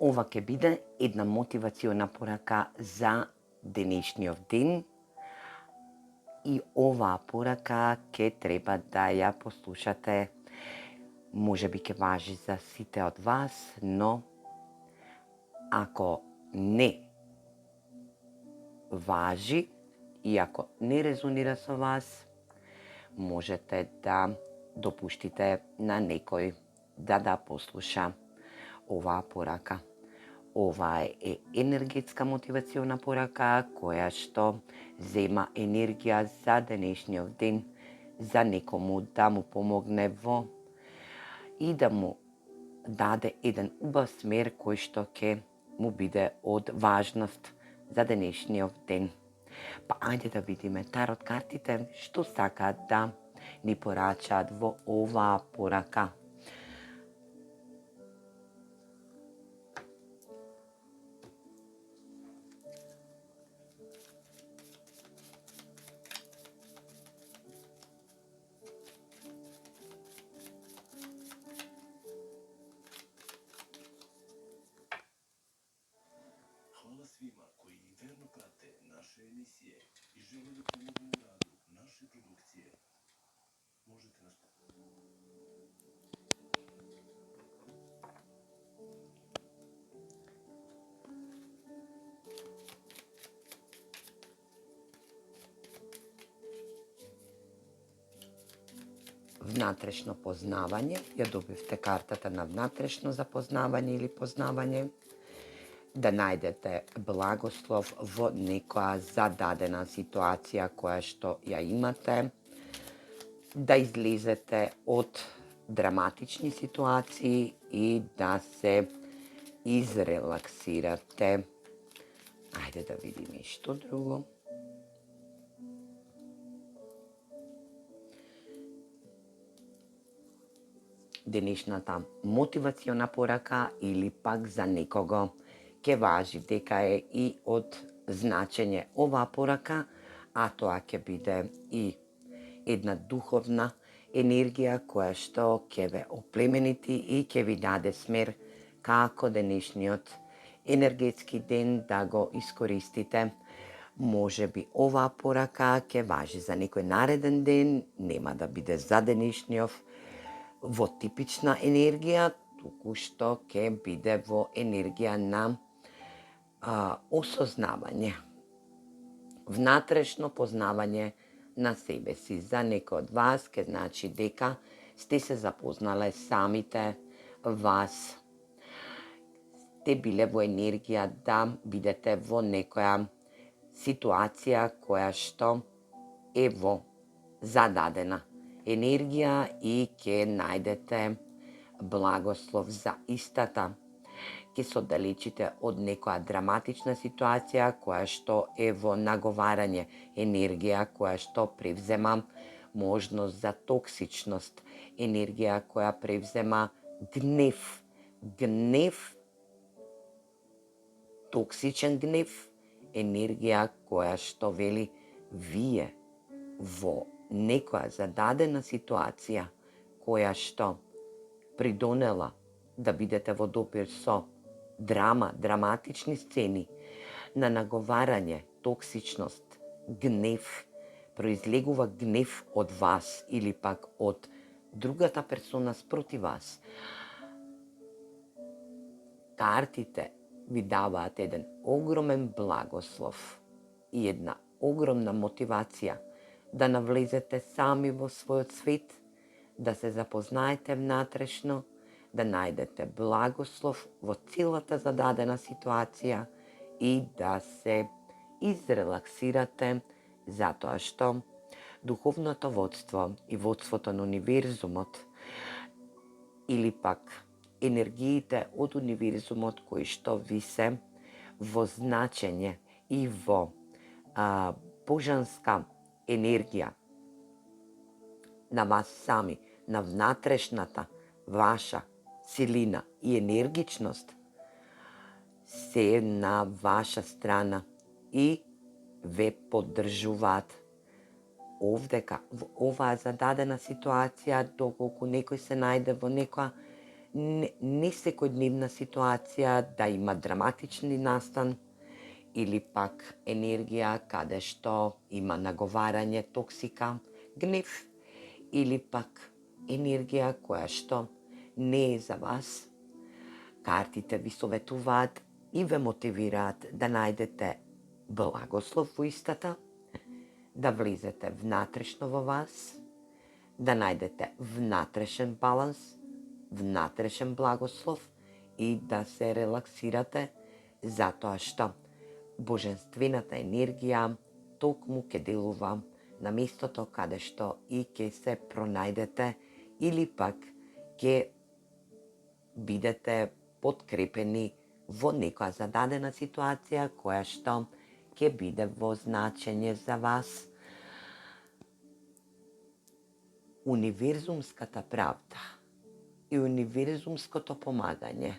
Ова ќе биде една мотивациона порака за денешниот ден и оваа порака ќе треба да ја послушате. Може би ќе важи за сите од вас, но ако не важи и ако не резонира со вас, можете да допуштите на некој да послуша оваа порака. Ова е енергетска мотивациона порака која што зема енергија за денешниот ден, за некому да му помогне во и да му даде еден убав смер кој што ќе му биде од важност за денешниот ден. Па ајде да видиме тарот картите што сакаат да ни порачаат во оваа порака. Hvala svima koji verno prate naše emisije i žele da pomognu u radu naše produkcije. Možete nas Внатрешно познавање, ја добивте картата на внатрешно запознавање или познавање, да најдете благослов во некоја зададена ситуација која што ја имате, да излезете од драматични ситуации и да се изрелаксирате. Ајде да видиме што друго. Денешната мотивациона порака или пак за некого ќе важи дека е и од значење оваа порака, а тоа ќе биде и една духовна енергија која што ќе ве оплеменити и ќе ви даде смер како денешниот енергетски ден да го искористите. Може би оваа порака ќе важи за некој нареден ден, нема да биде за денешниот во типична енергија, туку што ќе биде во енергија на осознавање, внатрешно познавање на себе си. За некој од вас ќе значи дека сте се запознале самите вас, сте биле во енергија да бидете во некоја ситуација која што е во зададена енергија и ќе најдете благослов за истата. Ќе се оддалечите од некоја драматична ситуација која што е во наговарање, енергија која што превзема можност за токсичност, енергија која превзема гнев, токсичен гнев, енергија која што вели вие во некоја зададена ситуација која што придонела да бидете во допир со драматични сцени на наговарање, токсичност, гнев, произлегува гнев од вас или пак од другата персона спроти вас. Картите ви даваат еден огромен благослов и една огромна мотивација да навлезете сами во својот свет, да се запознаете внатрешно, да најдете благослов во целата зададена ситуација и да се изрелаксирате, затоа што духовното водство и водството на универзумот или пак енергиите од универзумот кои што ви се во значење и во божанска енергија на вас сами, на внатрешната ваша силина и енергичност, се на ваша страна и ве поддржуваат. Овдека, во оваа зададена ситуација, доколку некој се најде во некоја не секојдневна ситуација да има драматични настан или пак енергија каде што има наговарање, токсика, гнев или пак енергија која што не е за вас. Картите ви советуваат и ве мотивираат да најдете благослов во истата, да влезете внатрешно во вас, да најдете внатрешен баланс, внатрешен благослов и да се релаксирате, затоа што божествената енергија токму ќе делува на местото каде што и ќе се пронајдете или пак ќе бидете подкрепени во некоја зададена ситуација која што ќе биде во значење за вас. Универзумската правда и универзумското помагање,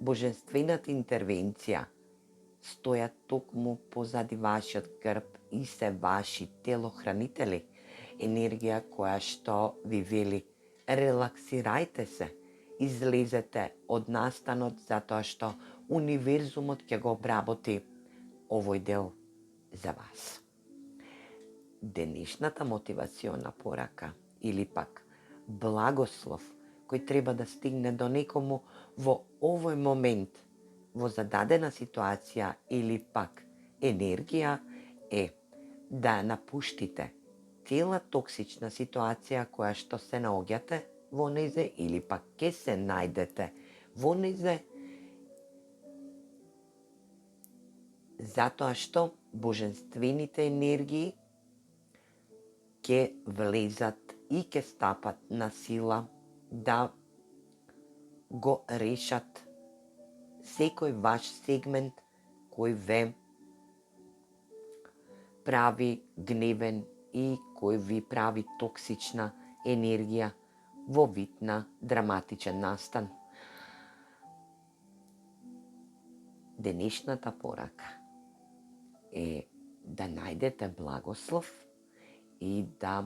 божествената интервенција стојат токму позади вашиот грб и се ваши телохранители, енергија која што ви вели релаксирајте се, излезете од настанот затоа што универзумот ќе го обработи овој дел за вас. Денешната мотивациона порака или пак благослов кој треба да стигне до некому во овој момент, во зададена ситуација или пак енергија е да напуштите цела токсична ситуација која што се наоѓате во незе или пак ќе се најдете во незе, затоа што божествените енергии ќе влезат и ќе стапат на сила да го решат секој ваш сегмент кој ве прави гневен и кој ви прави токсична енергија во вид на драматичен настан. Денешната порака е да најдете благослов и да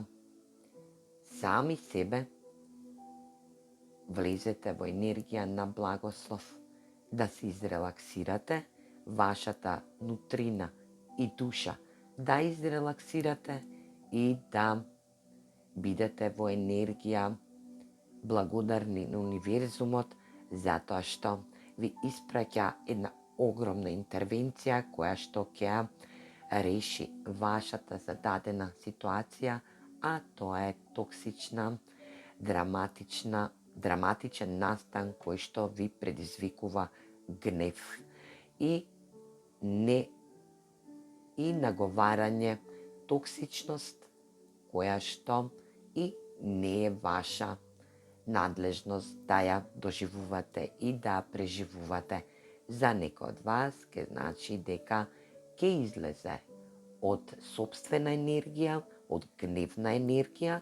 сами себе влезете во енергија на благослов, да се изрелаксирате, вашата нутрина и душа да изрелаксирате и да бидете во енергија благодарни на универзумот затоа што ви испраќа една огромна интервенција која што ќе реши вашата зададена ситуација, а тоа е токсична, драматичен настан кој што ви предизвикува гнев и наговарање, токсичност која што и не е ваша надлежност да ја доживувате и да преживувате. За некој од вас ке значи дека ке излезе од собствена енергија, од гневна енергија,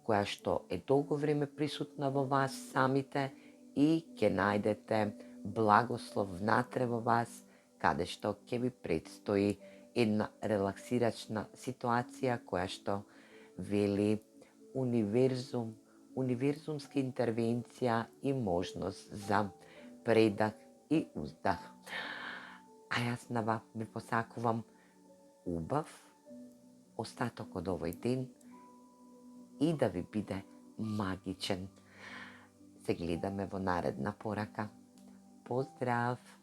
која што е долго време присутна во вас самите и ќе најдете благослов внатре во вас, каде што ќе ви предстои една релаксирачна ситуација која што вели универзумска интервенција и можност за предах и уздах. А јас на вас ви посакувам убав остаток од овој ден и да ви биде магичен. Се гледаме во наредна порака. Поздрав!